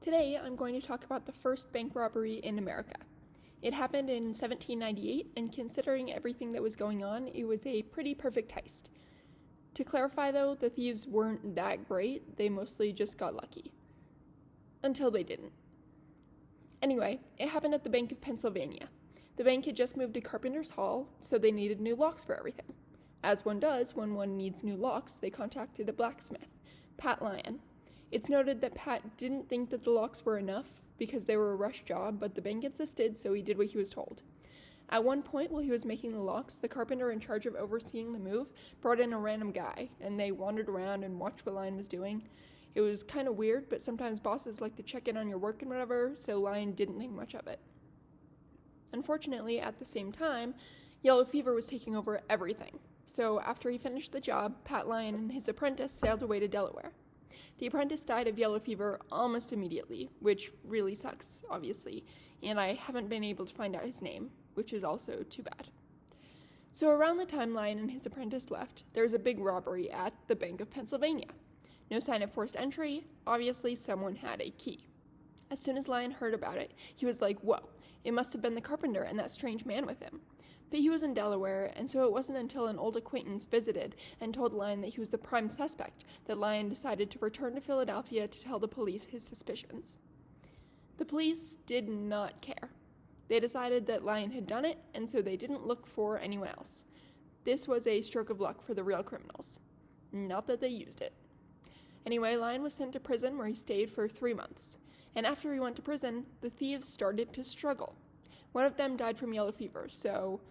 Today, I'm going to talk about the first bank robbery in America. It happened in 1798, and considering everything that was going on, it was a pretty perfect heist. To clarify though, the thieves weren't that great, they mostly just got lucky. Until they didn't. Anyway, it happened at the Bank of Pennsylvania. The bank had just moved to Carpenter's Hall, so they needed new locks for everything. As one does when one needs new locks, they contacted a blacksmith, Pat Lyon. It's noted that Pat didn't think that the locks were enough because they were a rush job, but the bank insisted, so he did what he was told. At one point, while he was making the locks, the carpenter in charge of overseeing the move brought in a random guy, and they wandered around and watched what Lyon was doing. It was kind of weird, but sometimes bosses like to check in on your work and whatever, so Lyon didn't think much of it. Unfortunately, at the same time, yellow fever was taking over everything. So after he finished the job, Pat Lyon and his apprentice sailed away to Delaware. The apprentice died of yellow fever almost immediately, which really sucks, obviously, and I haven't been able to find out his name, which is also too bad. So around the time Lyon and his apprentice left, there was a big robbery at the Bank of Pennsylvania. No sign of forced entry, obviously someone had a key. As soon as Lyon heard about it, he was like, whoa, it must have been the carpenter and that strange man with him. But he was in Delaware, and so it wasn't until an old acquaintance visited and told Lyon that he was the prime suspect that Lyon decided to return to Philadelphia to tell the police his suspicions. The police did not care. They decided that Lyon had done it, and so they didn't look for anyone else. This was a stroke of luck for the real criminals. Not that they used it. Anyway, Lyon was sent to prison where he stayed for 3 months. And after he went to prison, the thieves started to struggle. One of them died from yellow fever, so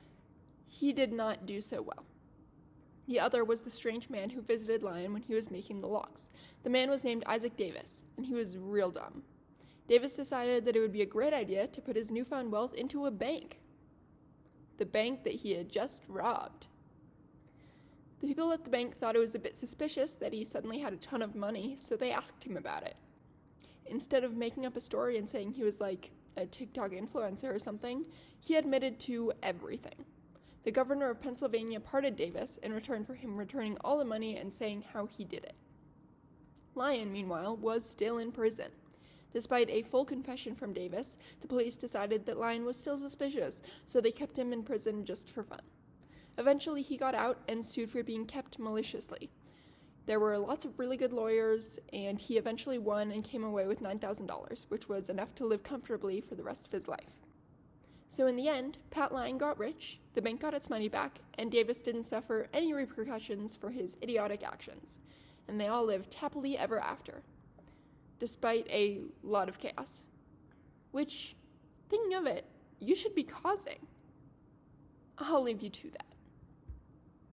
he did not do so well. The other was the strange man who visited Lyon when he was making the locks. The man was named Isaac Davis, and he was real dumb. Davis decided that it would be a great idea to put his newfound wealth into a bank. The bank that he had just robbed. The people at the bank thought it was a bit suspicious that he suddenly had a ton of money, so they asked him about it. Instead of making up a story and saying he was like a TikTok influencer or something, he admitted to everything. The governor of Pennsylvania pardoned Davis in return for him returning all the money and saying how he did it. Lyon, meanwhile, was still in prison. Despite a full confession from Davis, the police decided that Lyon was still suspicious, so they kept him in prison just for fun. Eventually, he got out and sued for being kept maliciously. There were lots of really good lawyers, and he eventually won and came away with $9,000, which was enough to live comfortably for the rest of his life. So in the end, Pat Lyon got rich, the bank got its money back, and Davis didn't suffer any repercussions for his idiotic actions. And they all lived happily ever after, despite a lot of chaos. Which, thinking of it, you should be causing. I'll leave you to that.